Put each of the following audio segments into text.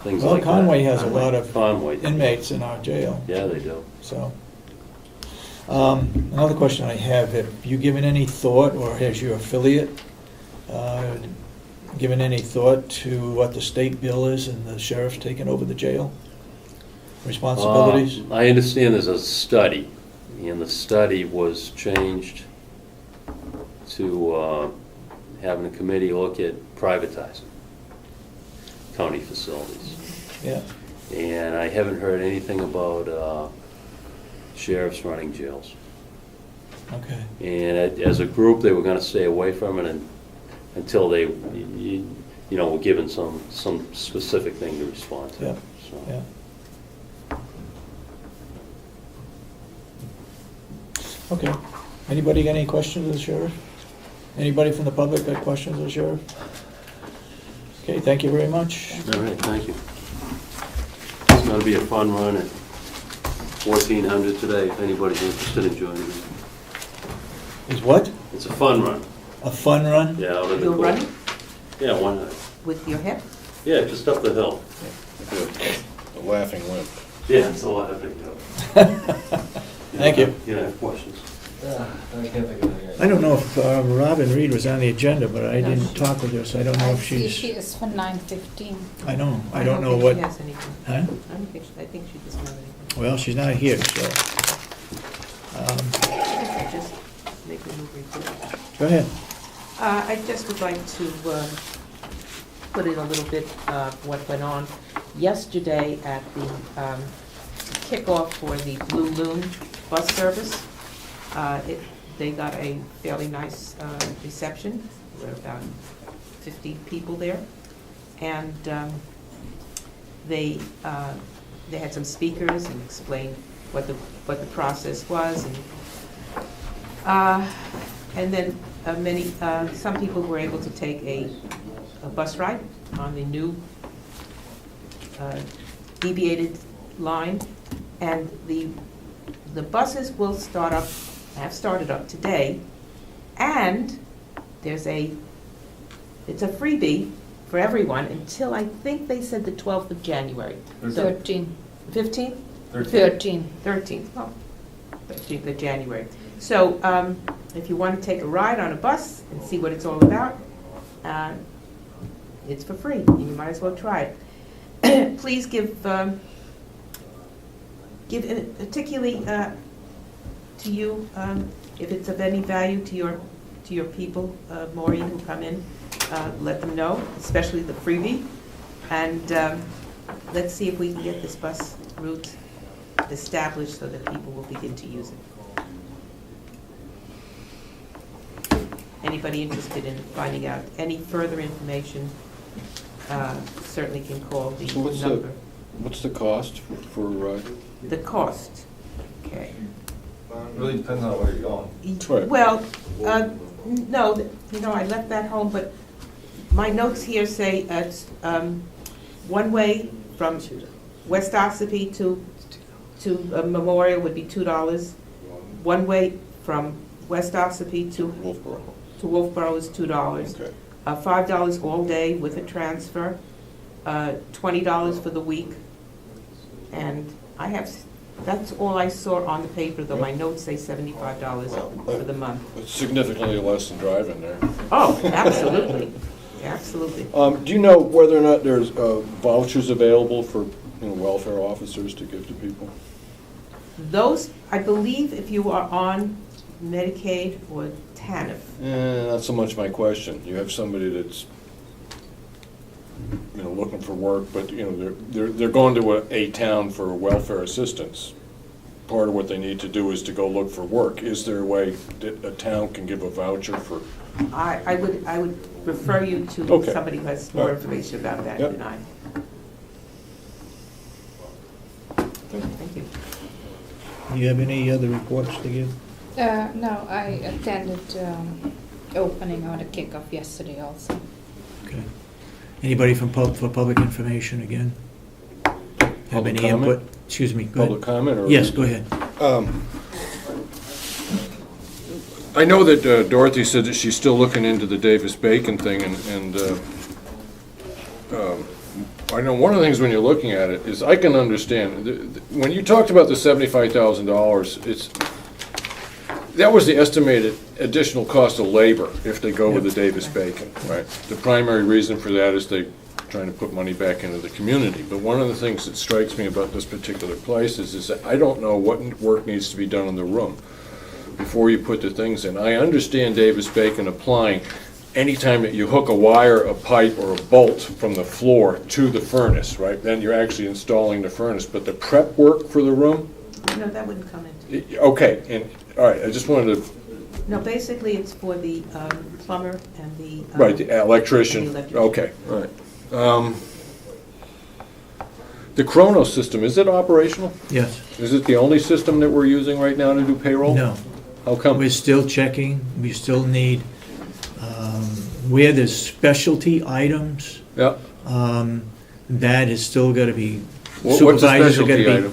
things Well, like that. Conway has a lot of Conway. inmates in our jail, Yeah, they do. so. Another question I have you given any thought, or has your affiliate given any thought to what the state bill is and the sheriff's taking over the jail responsibilities? I understand there's a study, and the study was changed to having a committee look at privatizing county facilities. Yeah, And I haven't heard anything about sheriffs running jails. okay, And as a group, they were going to stay away from it until they, were given some specific thing to respond to. Yeah, So. yeah. Okay. Anybody got any questions of the sheriff? Anybody from the public got questions of the sheriff? Okay, thank you very much. All right, thank you. It's going to be a fun run at 1400 today, if anybody's interested in joining me. Is what? It's a fun run. A fun run? Yeah, out of the You're court. running Yeah, why not? with your hip? Yeah, just up the hill. A laughing limp. Yeah, it's a lot of big hill. Thank you. You know, have questions? I can't think of anything. I don't know if Robin Reed was on the agenda, but I No, didn't she- talk with her, so I don't know I if see she's, she is for 9:15. I don't don't know think what, She has anything. huh? I think she doesn't have anything. Well, she's not here, so. I just make a move report. Go ahead. I just would like to put in a little bit of what went on yesterday at the kickoff for the Blue Loon bus service. They got a fairly nice reception. There were about 50 people there. And they had some speakers and explained what the process was. And then some people were able to take a bus ride on the new deviated line. And the buses will have started up today, and it's a freebie for everyone until I think they said the 12th of January. So 13. 15th? 13. 13th, oh, 13th of January. So if you want to take a ride on a bus and see what it's all about, it's for free, and you might as well try it. Please give particularly to you, if it's of any value to your people, Maureen, who come in, let them know, especially the freebie. And let's see if we can get this bus route established so that people will begin to use it. Anybody interested in finding out any further information certainly can call the So number. what's the cost for a ride? The cost, okay. Really depends on where you're going. Right. Well, no, I left that home, but my notes here say it's one way from West Ossipee to Memorial would be $2. One way from West Ossipee to Wolfboro is $2. Okay. $5 all day with a transfer, $20 for the week. And that's all I saw on the paper, though my notes say $75 for the month. It's significantly less than driving there. Oh, absolutely, absolutely. Do you know whether or not there's vouchers available for welfare officers to give to people? Those, I believe, if you are on Medicaid or TANF, Not so much my question. You have somebody that's looking for work, but they're going to a town for welfare assistance. Part of what they need to do is to go look for work. Is there a way that a town can give a voucher for? I would refer you to Okay. somebody who has more information about that Yep. than I. Thank you. Do you have any other reports to give? No, I attended opening or the kickoff yesterday also. Okay. Anybody from for public information again? Have Public any comment? input? Excuse me, go Public ahead. comment? Or Yes, go ahead. I know that Dorothy said that she's still looking into the Davis-Bacon thing, and I know one of the things when you're looking at it is I can understand, when you talked about the $75,000, that was the estimated additional cost of labor if they go with the Davis-Bacon, right? The primary reason for that is they're trying to put money back into the community. But one of the things that strikes me about this particular place is that I don't know what work needs to be done in the room before you put the things in. I understand Davis-Bacon applying anytime that you hook a wire, a pipe, or a bolt from the floor to the furnace, right? Then you're actually installing the furnace. But the prep work for the room, No, that wouldn't come into. okay, and, all right, I just wanted to, No, basically, it's for the plumber and the. right, the electrician, and the electrician. okay, all right. The Kronos system, is it operational? Yes. Is it the only system that we're using right now to do payroll? No. How come? We're still checking, we still need, where there's specialty items, Yeah. that is still gotta be, What's a supervisors are gonna specialty be. item?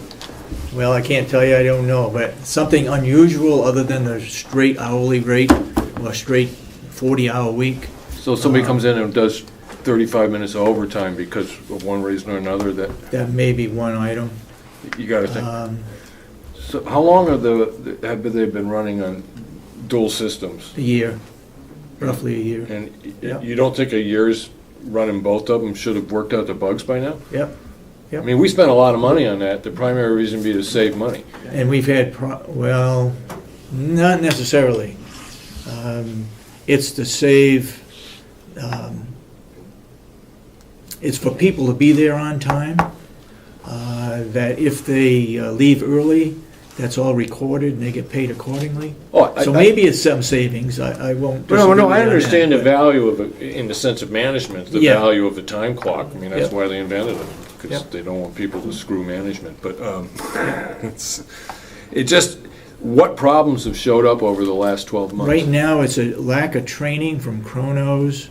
Well, I can't tell you, I don't know, but something unusual other than the straight hourly rate or straight 40-hour week. So somebody comes in and does 35 minutes of overtime because of one reason or another, That may be one item. you gotta think. Um, So how long have they been running on dual systems? A year, roughly a year. And Yeah. you don't think a year's running both of them should have worked out the bugs by now? Yep, I mean, we spent a lot of money on that. The primary reason being to save money. and we've had, well, not necessarily. It's to save, it's for people to be there on time, that if they leave early, that's all recorded and they get paid accordingly. Oh, So maybe it's some savings, I won't disagree No, with I you on that, understand the but- value of it, in the sense of management, the Yeah. value of the time clock. I mean, that's Yep. why they invented it, because Yep. they don't want people to screw management. But it just, what problems have showed up over the last 12 months? Right now, it's a lack of training from Kronos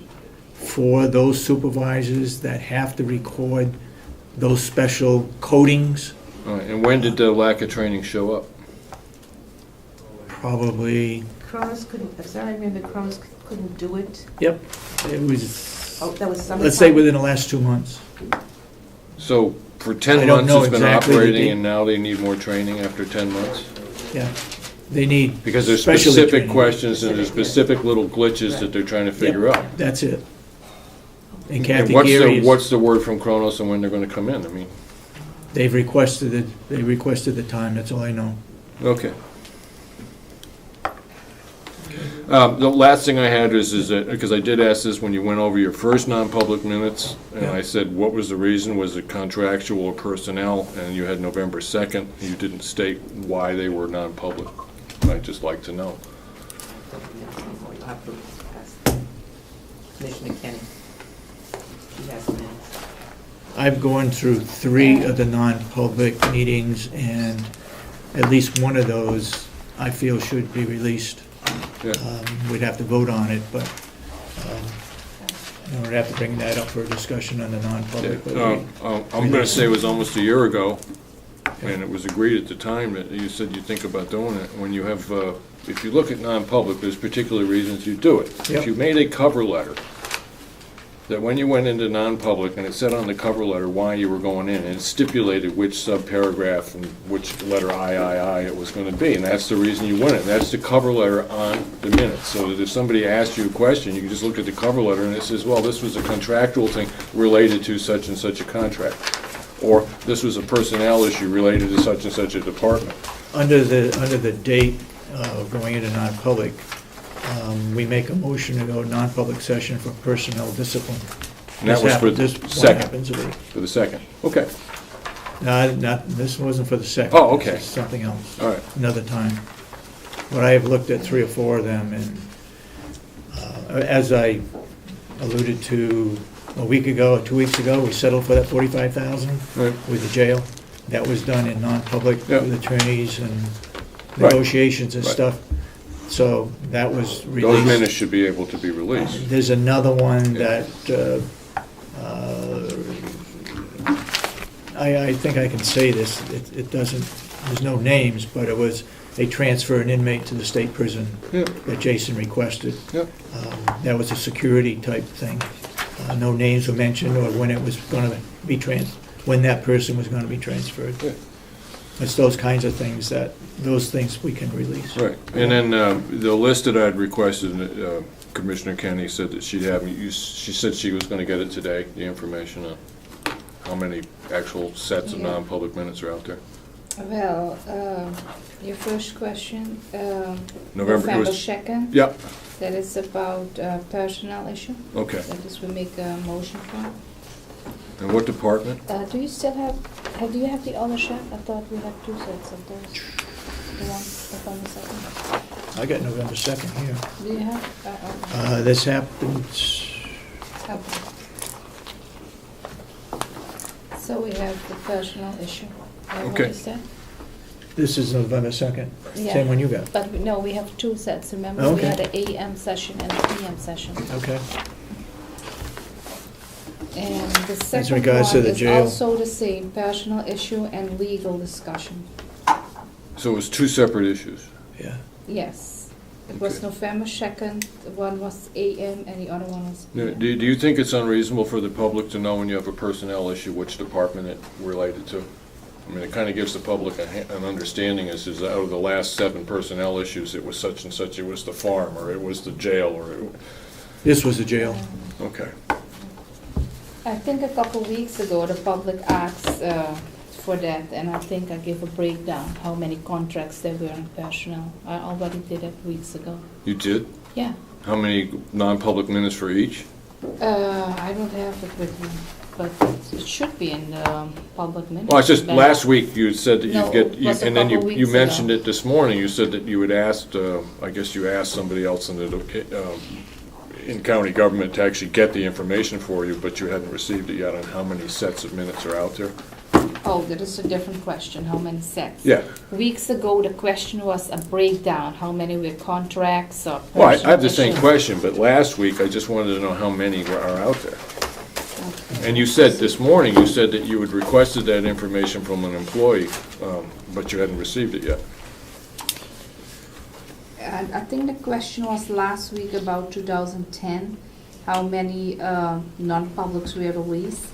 for those supervisors that have to record those special codings, All right, and when did the lack of training show up? probably, Kronos couldn't, as I remember, Kronos couldn't do it. yep, it was, Oh, that was summertime. let's say within the last 2 months. So for 10 I don't months know it's been exactly the operating date. and now they need more training after 10 months? Yeah, they need. Because there's specialty specific training. questions and there's specific little glitches that they're trying to figure out. That's it. And And Kathy Geary, what's the word from Kronos and when they're gonna come in? I mean, they've requested it, they requested the time, that's all I know. okay. The last thing I had is that, because I did ask this when you went over your first non-public minutes, and Yeah. I said, what was the reason? Was it contractual or personnel? And you had November 2nd. You didn't state why they were non-public. I'd just like to know. You'll have to ask Commissioner Kenny. She has minutes. I've gone through 3 of the non-public meetings, and at least one of those I feel should be released. Yeah. We'd have to vote on it, but we'd have to bring that up for a discussion on the non-public. but I'm gonna say it was almost a year ago, and it was agreed at the time that you said you think about doing it. When you have, if you look at non-public, there's particular reasons you do it. Yep. If you made a cover letter, that when you went into non-public, and it said on the cover letter why you were going in, and it stipulated which subparagraph and which letter I it was gonna be, and that's the reason you went in. That's the cover letter on the minutes, so that if somebody asked you a question, you can just look at the cover letter and it says, well, this was a contractual thing related to such and such a contract, or this was a personnel issue related to such and such a department. Under the date of going into non-public, we make a motion to go non-public session for personnel discipline. And that was for the This one second, happens to be. for the second. Okay, This wasn't for the second. Oh, okay. This is something else, all right. another time. But I have looked at 3 or 4 of them, and as I alluded to a week ago, or 2 weeks ago, we settled for that $45,000 Right. with the jail. That was done in non-public Yeah. with attorneys and Right. negotiations and Right. stuff. So that was Those released. minutes should be able to be released. There's another one Yeah. that, I think I can say this, it doesn't, there's no names, but it was, they transfer an inmate to the state prison Yeah. that Jason requested. Yep. That was a security type thing. No names were mentioned or when it was gonna when that person was gonna be transferred. Yeah. It's those kinds of things those things we can release. Right, and then the list that I'd requested, Commissioner Kenny said that she'd have, she said she was gonna get it today, the information on how many actual sets of Yeah. non-public minutes are out there. Well, your first question, November, it was- 2nd, Yeah, that is about personnel issue. okay. That is, we make a motion for. And what department? Do you still have, do you have the other check? I thought we had 2 sets of those. The one, November 2nd. I got November 2nd here. Do you have? Okay. This happens, Okay. So we have the personnel issue. What Okay. is that? this is November 2nd. Yeah. Same one you got. But no, we have 2 sets. Remember, we Okay. had an AM session and a PM session. Okay. And the second regards to one the is jail. also the same, personal issue and legal discussion. So it was 2 separate issues. Yeah. Yes. It was Okay. November 2nd, one was AM and the other one was Now, PM. do you think it's unreasonable for the public to know when you have a personnel issue, which department it related to? I mean, it kind of gives the public an understanding as out of the last 7 personnel issues, it was such and such, it was the farm, or it was the jail, or, This was the jail. okay. I think a couple weeks ago, the public asked for that, and I think I gave a breakdown, how many contracts there were in personnel. I already did it weeks ago. You did? Yeah. How many non-public minutes for each? I don't have it with me, but it should be in the public minutes. Well, it's just, But- last week you said that No, you'd get, it was a and then couple you weeks mentioned ago. it this morning, you said that you had asked, I guess you asked somebody else in county government to actually get the information for you, but you hadn't received it yet on how many sets of minutes are out there? Oh, that is a different question, how many sets? Yeah. Weeks ago, the question was a breakdown, how many were contracts or Well, I have the same personal question, but last week I just wanted to know how many are out there. issues. And you said this morning, you said that you had requested that information from an employee, but you hadn't received it yet. And I think the question was last week about 2010, how many non-publics were released,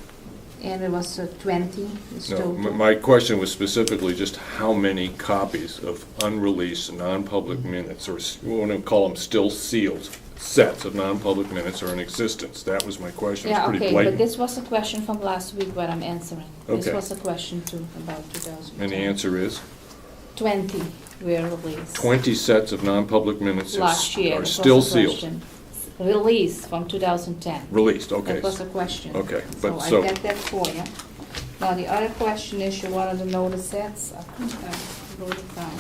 and it was 20 is No, total. my question was specifically just how many copies of unreleased, non-public minutes, or we want to call them still sealed, sets of non-public minutes are in existence. That was my question. It was Yeah, pretty okay, but blatant. this was a question from last week what I'm answering. This Okay. was a question too, about 2010. And the answer is 20 were released. 20 sets of non-public minutes Last year. are that was still the sealed. question. Released from 2010. Released, okay. That was a question. Okay, So but I so, get that for you. Now, the other question is, you wanted to know the sets. I think I wrote it down.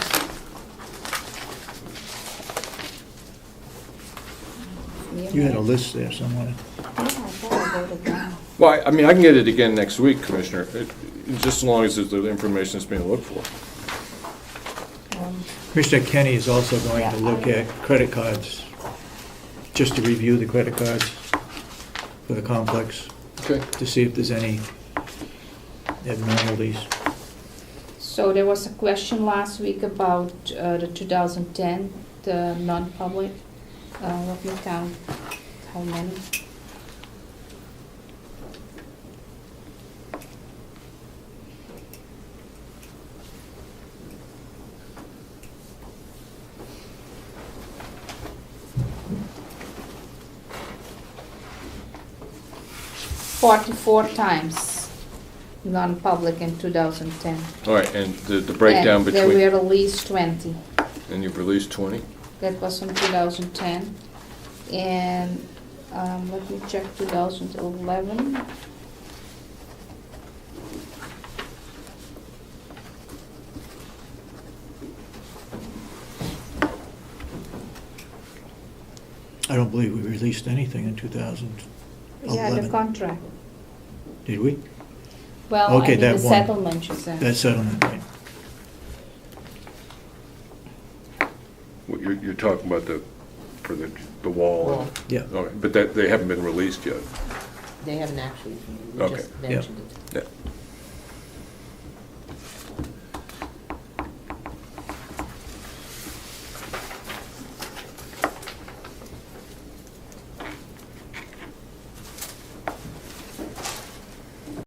You had a list there somewhere. Yeah, I thought I wrote it down. well, I mean, I can get it again next week, Commissioner, just as long as it's the information is being looked for. Commissioner Kenny is also going to Yeah. look at credit cards, just to review the credit cards for the complex, Okay. to see if there's any abnormalities. So there was a question last week about the 2010, the non-public. Let me count how many. "44 times non-public in 2010. All right, and the breakdown And there between, were at least 20. and you've released 20? That was from 2010. And let me check 2011. I don't believe we released anything in 2011. Yeah, the contract. Did we? Well, I Okay, mean, the that one. settlement, you said. That settlement, right? What you're talking about for the wall? Well, Yeah. Okay, but that, they haven't been released yet? they haven't actually, we Okay. just mentioned it. Yeah.